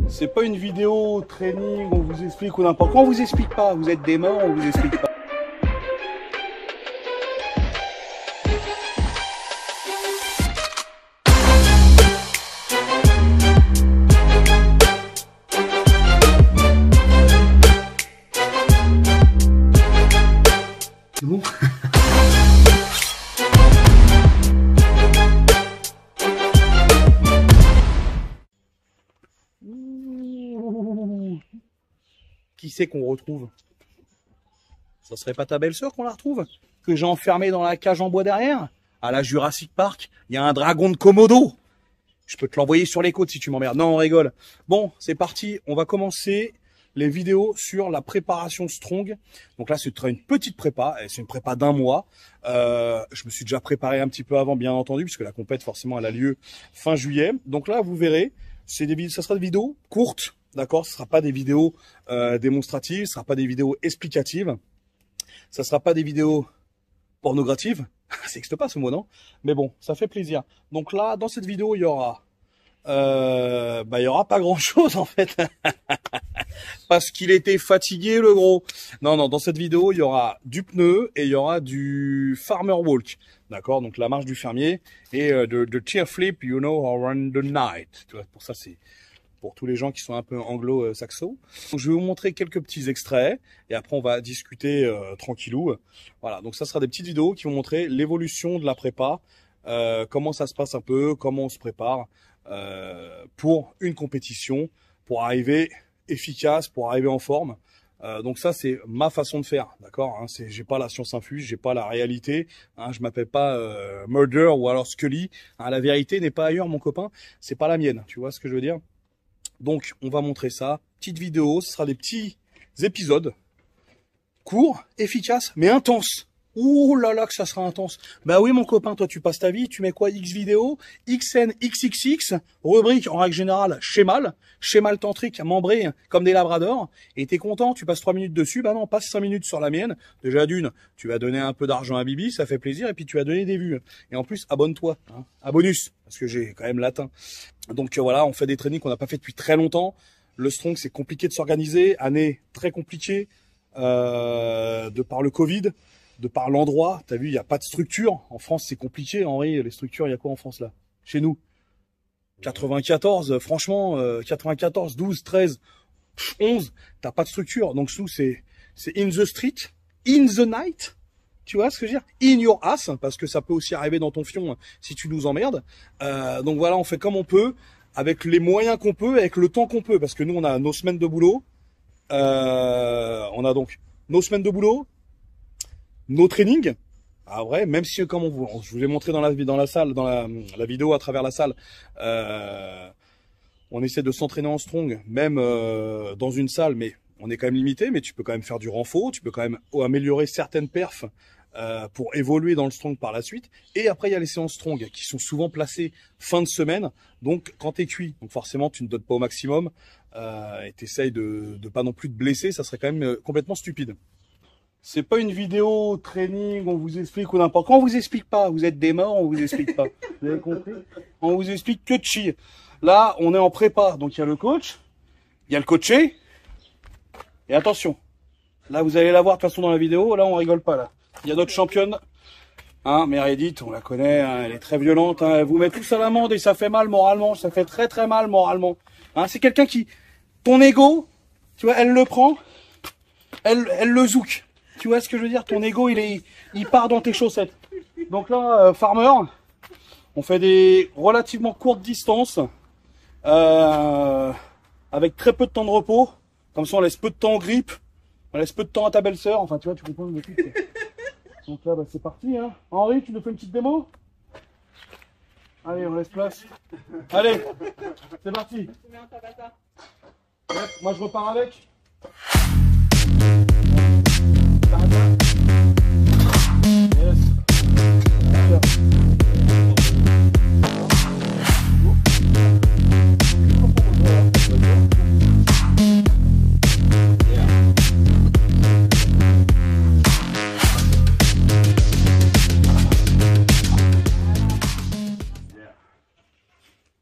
C'est pas une vidéo training, on vous explique ou n'importe quoi, on vous explique pas, vous êtes des morts, on vous explique pas. C'est bon. Qui c'est qu'on retrouve? Ça serait pas ta belle-sœur qu'on la retrouve? Que j'ai enfermée dans la cage en bois derrière? À la Jurassic Park, il y a un dragon de Komodo. Je peux te l'envoyer sur les côtes si tu m'emmerdes. Non, on rigole. Bon, c'est parti. On va commencer les vidéos sur la préparation strong. Donc là, c'est une petite prépa. C'est une prépa d'un mois. Je me suis déjà préparé un petit peu avant, bien entendu, puisque la compète, forcément, elle a lieu fin juillet. Donc là, vous verrez, ça sera des vidéos courtes. D'accord, ce ne sera pas des vidéos démonstratives, ce ne sera pas des vidéos explicatives, ça ne sera pas des vidéos pornographiques. Ça n'existe pas ce mot, non? Mais bon, ça fait plaisir. Donc là, dans cette vidéo, il y aura pas grand-chose en fait, parce qu'il était fatigué le gros. Non, dans cette vidéo, il y aura du pneu et il y aura du farmer walk. D'accord, donc la marche du fermier et de chair flip, you know, around the night. Tu vois, pour ça, c'est pour tous les gens qui sont un peu anglo-saxo. Donc, je vais vous montrer quelques petits extraits et après on va discuter tranquillou. Voilà, donc ça sera des petites vidéos qui vont montrer l'évolution de la prépa, comment ça se passe un peu, comment on se prépare pour une compétition, pour arriver efficace, pour arriver en forme. Donc ça c'est ma façon de faire, d'accord, hein, j'ai pas la science infuse, j'ai pas la réalité, hein, je m'appelle pas Murder ou alors Scully, hein, la vérité n'est pas ailleurs mon copain, c'est pas la mienne, tu vois ce que je veux dire. Donc, on va montrer ça. Petite vidéo, ce sera des petits épisodes. Courts, efficaces, mais intenses. Ouh là là que ça sera intense. Bah oui mon copain, toi tu passes ta vie, tu mets quoi? X vidéo, XN, XXX, rubrique en règle générale, schémal tantrique, membré comme des labradors, et t'es content, tu passes 3 minutes dessus, bah non, passe 5 minutes sur la mienne. Déjà d'une, tu vas donner un peu d'argent à Bibi, ça fait plaisir, et puis tu vas donner des vues. Et en plus, abonne-toi, hein, abonus, parce que j'ai quand même latin. Donc voilà, on fait des trainings qu'on n'a pas fait depuis très longtemps. Le strong, c'est compliqué de s'organiser, année très compliquée, de par le Covid. De par l'endroit, t'as vu, il n'y a pas de structure. En France, c'est compliqué. Henri, les structures, il y a quoi en France là? Chez nous 94, franchement, 94, 12, 13, 11, t'as pas de structure. Donc nous, c'est in the street, in the night. Tu vois ce que je veux dire? In your ass, parce que ça peut aussi arriver dans ton fion si tu nous emmerdes. Donc voilà, on fait comme on peut, avec les moyens qu'on peut, avec le temps qu'on peut. Parce que nous, on a nos semaines de boulot. On a donc nos semaines de boulot, nos trainings, ah vrai, même si comme je vous l'ai montré dans la salle, dans la vidéo à travers la salle, on essaie de s'entraîner en strong, même dans une salle, mais on est quand même limité, mais tu peux quand même faire du renfort, tu peux quand même améliorer certaines perfs pour évoluer dans le strong par la suite. Et après, il y a les séances strong qui sont souvent placées fin de semaine, donc quand tu es cuit, donc forcément tu ne donnes pas au maximum et tu essayes de pas non plus te blesser, ça serait quand même complètement stupide. C'est pas une vidéo training, on vous explique ou n'importe quoi. On vous explique pas, vous êtes des morts, on vous explique pas. Vous avez compris? On vous explique que de chier. Là, on est en prépa, donc il y a le coach, il y a le coaché. Et attention, là vous allez la voir de toute façon dans la vidéo, là on rigole pas là. Il y a notre championne, hein, Meredith, on la connaît, hein, elle est très violente, hein, elle vous met tous à l'amende et ça fait mal moralement, ça fait très très mal moralement. Hein, c'est quelqu'un qui, ton ego, tu vois, elle le prend, elle le zouk. Tu vois ce que je veux dire? Ton ego, il part dans tes chaussettes. Donc là, farmer, on fait des relativement courtes distances, avec très peu de temps de repos. Comme ça, on laisse peu de temps au grip, on laisse peu de temps à ta belle-sœur. Enfin, tu vois, tu comprends le truc. Donc là, bah, c'est parti. Hein. Henri, tu nous fais une petite démo? Allez, on laisse place. Allez, c'est parti. Moi, je repars avec. Yes.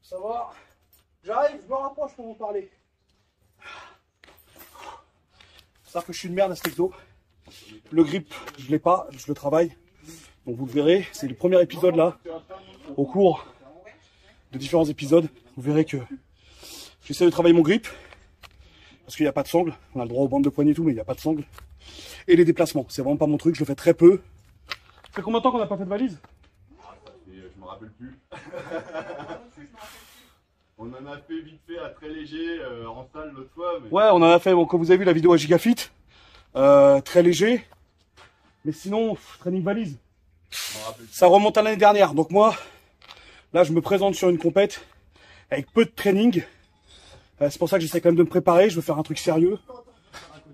Ça va? J'arrive, je me rapproche pour vous parler. Ça que je suis une merde à cet exo. Le grip, je l'ai pas, je le travaille. Donc vous le verrez, c'est le premier épisode là. Au cours de différents épisodes, vous verrez que j'essaie de travailler mon grip. Parce qu'il n'y a pas de sangle. On a le droit aux bandes de poignet et tout, mais il n'y a pas de sangle. Et les déplacements, c'est vraiment pas mon truc, je le fais très peu. Ça fait combien de temps qu'on n'a pas fait de valise? Je me rappelle plus. On en a fait vite fait à très léger en salle l'autre fois. Mais... Ouais, on en a fait, bon, comme vous avez vu la vidéo à Gigafit. Très léger. Mais sinon, training valise. Ça remonte à l'année dernière. Donc moi, là, je me présente sur une compète avec peu de training. C'est pour ça que j'essaie quand même de me préparer. Je veux faire un truc sérieux.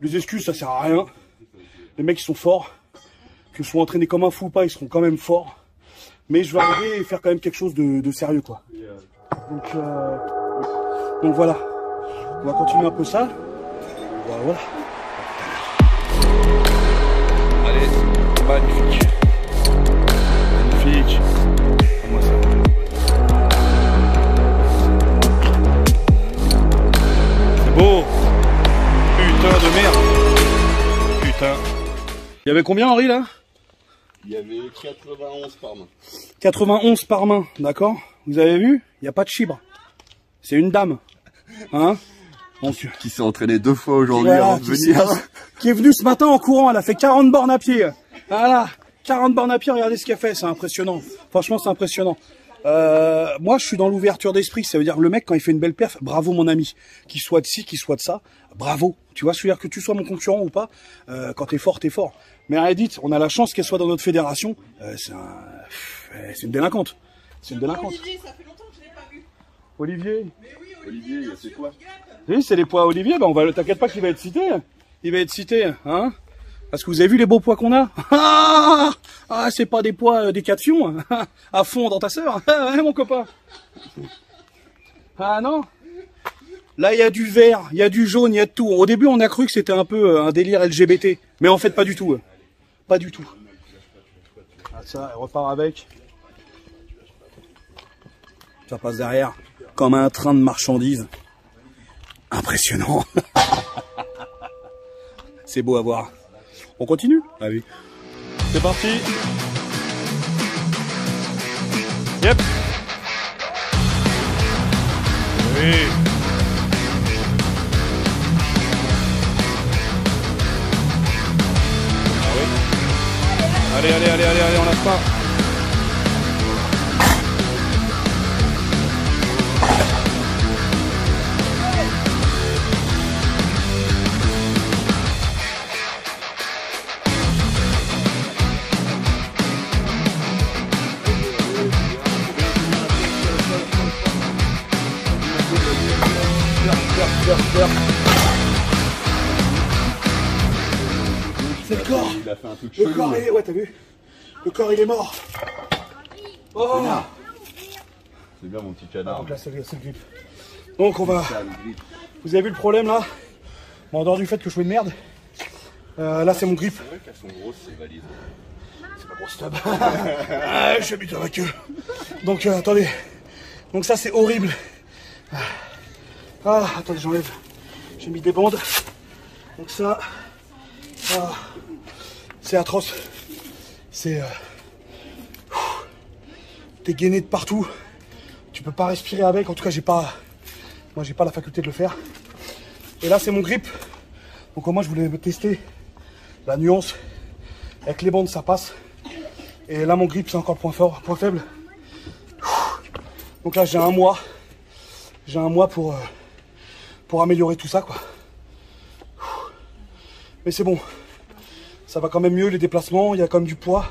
Les excuses, ça sert à rien. Les mecs, ils sont forts. Que je sois entraîné comme un fou ou pas, ils seront quand même forts. Mais je veux arriver et faire quand même quelque chose de sérieux, quoi. Donc voilà. On va continuer un peu ça. Voilà. Allez, magnifique. Magnifique. Moi ça. C'est beau. Putain de merde. Putain. Il y avait combien, Henri, là? Il y avait 91 par main. 91 par main, d'accord? Vous avez vu? Il n'y a pas de chibre. C'est une dame. Hein? Donc, qui s'est entraîné 2 fois aujourd'hui voilà, avant de venir. Qui est venue ce matin en courant. Elle a fait 40 bornes à pied. Voilà. 40 bornes à pied, regardez ce qu'elle fait. C'est impressionnant. Franchement, c'est impressionnant. Moi, je suis dans l'ouverture d'esprit. Ça veut dire le mec, quand il fait une belle perf, bravo mon ami. Qu'il soit de ci, qu'il soit de ça, bravo. Tu vois, c'est-à-dire que tu sois mon concurrent ou pas, quand t'es fort, t'es fort. Mais Edith, on a la chance qu'elle soit dans notre fédération. C'est une délinquante. C'est une délinquante. Olivier, ça fait longtemps que je l'ai pas vu. Olivier. Mais oui, Olivier, c'est quoi? Oui, c'est les poids Olivier. Ben on va, t'inquiète pas qu'il va être cité. Il va être cité, hein. Parce que vous avez vu les beaux poids qu'on a. Ah, c'est pas des poids des 4 fions à fond dans ta sœur, hein, mon copain. Ah non. Là, il y a du vert, il y a du jaune, il y a de tout. Au début, on a cru que c'était un peu un délire LGBT, mais en fait, pas du tout. Pas du tout. Ah, ça, elle repart avec. Ça passe derrière, comme un train de marchandises. Impressionnant. C'est beau à voir. On continue? Ah oui. C'est parti. Yep. Oui. Ah oui. Allez, on lâche pas. C'est le corps. Il a fait un truc Le chelou. corps, il est... Ouais, t'as vu? Le corps, il est mort. Oh. C'est bien mon petit canard. Donc là, c'est le grip. Donc on va... Vous avez vu le problème là? Bon, en dehors du fait que je fais une merde. Là, c'est mon grip. C'est vrai qu'elles sont grosses ces valises. C'est pas gros stub. Je suis habitué avec eux. Donc attendez. Donc ça, c'est horrible. Ah, attendez, j'enlève. J'ai mis des bandes. Donc ça... c'est atroce. C'est... T'es gainé de partout. Tu peux pas respirer avec. En tout cas, j'ai pas... Moi, j'ai pas la faculté de le faire. Et là, c'est mon grip. Donc moi, je voulais tester la nuance. Avec les bandes, ça passe. Et là, mon grip, c'est encore le point fort, point faible. Donc là, j'ai un mois. J'ai un mois pour améliorer tout ça, quoi. Mais c'est bon. Ça va quand même mieux, les déplacements. Il y a quand même du poids.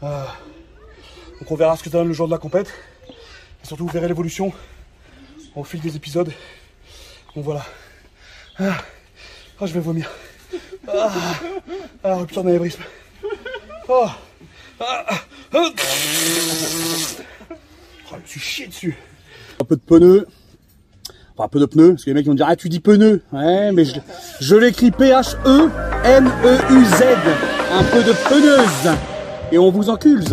Donc on verra ce que ça donne le jour de la compète. Et surtout, vous verrez l'évolution au fil des épisodes. Donc voilà. Je vais vomir. Rupture d'anévrisme. Je me suis chié dessus. Un peu de pneus. Enfin, un peu de pneus, parce que les mecs vont dire, ah, tu dis pneus. Ouais, mais je l'écris P-H-E-N-E-U-Z. Un peu de pneuse. Et on vous encule.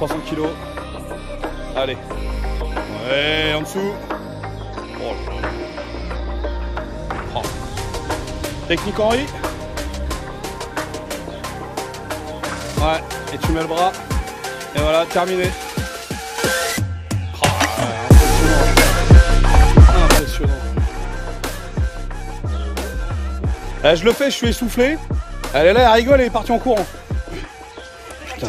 300 kilos. Allez. Ouais, en dessous. Oh. Oh. Technique Henri. Ouais, et tu mets le bras. Et voilà, terminé. Oh, impressionnant. Impressionnant. Je le fais, je suis essoufflé. Elle est là, elle rigole, elle est partie en courant. Putain.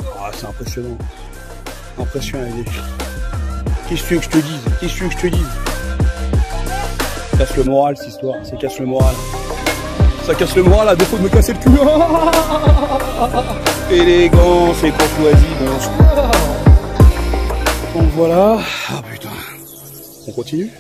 Oh, c'est impressionnant. Impressionnant. Qu'est-ce que tu veux que je te dise? Qu'est-ce que tu veux que je te dise? Ça casse le moral, cette histoire. Ça casse le moral. Ça casse le moral à défaut de me casser le cul. Élégance et courtoisie, bonsoir. Donc voilà. Ah putain. On continue?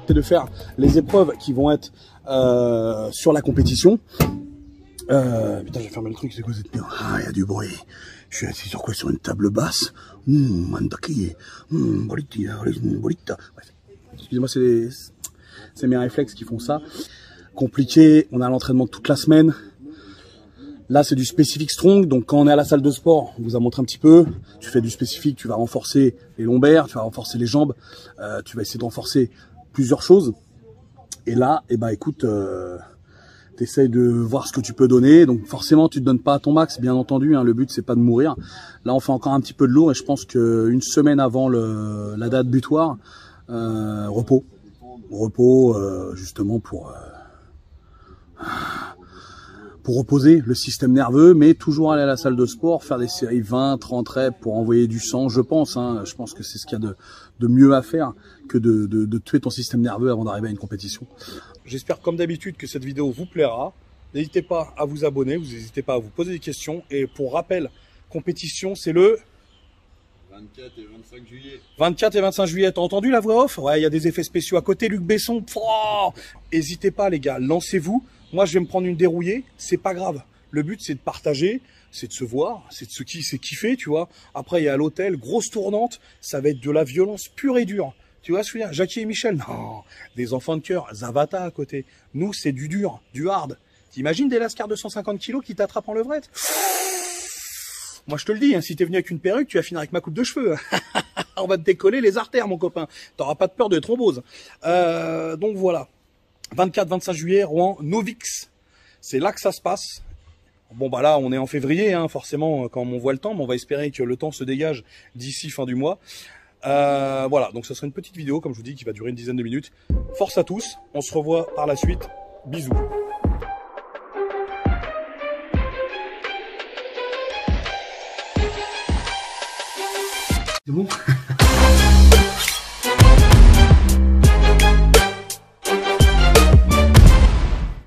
De faire les épreuves qui vont être sur la compétition. Putain, j'ai fermé le truc, c'est quoi cette merde? Ah, il y a du bruit. Je suis assis sur quoi? Sur une table basse. Excusez-moi, c'est mes réflexes qui font ça. Compliqué, on a l'entraînement toute la semaine. Là, c'est du spécifique strong. Donc, quand on est à la salle de sport, on vous a montré un petit peu. Tu fais du spécifique, tu vas renforcer les lombaires, tu vas renforcer les jambes, tu vas essayer de renforcer plusieurs choses. Et là, eh ben, écoute, t'essayes de voir ce que tu peux donner. Donc, forcément, tu te donnes pas à ton max, bien entendu. Hein, le but, c'est pas de mourir. Là, on fait encore un petit peu de lourd et je pense qu'une semaine avant la date butoir, repos, justement pour reposer le système nerveux, mais toujours aller à la salle de sport, faire des séries 20, 30 reps pour envoyer du sang, je pense. Hein, je pense que c'est ce qu'il y a de mieux à faire que de tuer ton système nerveux avant d'arriver à une compétition. J'espère comme d'habitude que cette vidéo vous plaira. N'hésitez pas à vous abonner, vous n'hésitez pas à vous poser des questions. Et pour rappel, compétition, c'est le 24 et 25 juillet. 24 et 25 juillet, t'as entendu la voix off? Ouais, il y a des effets spéciaux à côté, Luc Besson. N'hésitez pas les gars, lancez-vous. Moi, je vais me prendre une dérouillée, c'est pas grave. Le but, c'est de partager, c'est de se voir, c'est de c'est kiffer, tu vois. Après, il y a l'hôtel, grosse tournante, ça va être de la violence pure et dure. Tu vois ce que je veux dire? Jackie et Michel, non, des enfants de cœur, Zavata à côté. Nous, c'est du dur, du hard. T'imagines des lascars de 150 kilos qui t'attrapent en levrette? Moi, je te le dis, hein, si t'es venu avec une perruque, tu vas finir avec ma coupe de cheveux. On va te décoller les artères, mon copain. T'auras pas de peur de thrombose. Donc voilà. 24-25 juillet, Rouen, Novix. C'est là que ça se passe. Bon, bah là, on est en février, hein, forcément, quand on voit le temps, mais on va espérer que le temps se dégage d'ici fin du mois. Voilà, donc ça sera une petite vidéo, comme je vous dis, qui va durer une dizaine de minutes. Force à tous, on se revoit par la suite. Bisous. C'est bon?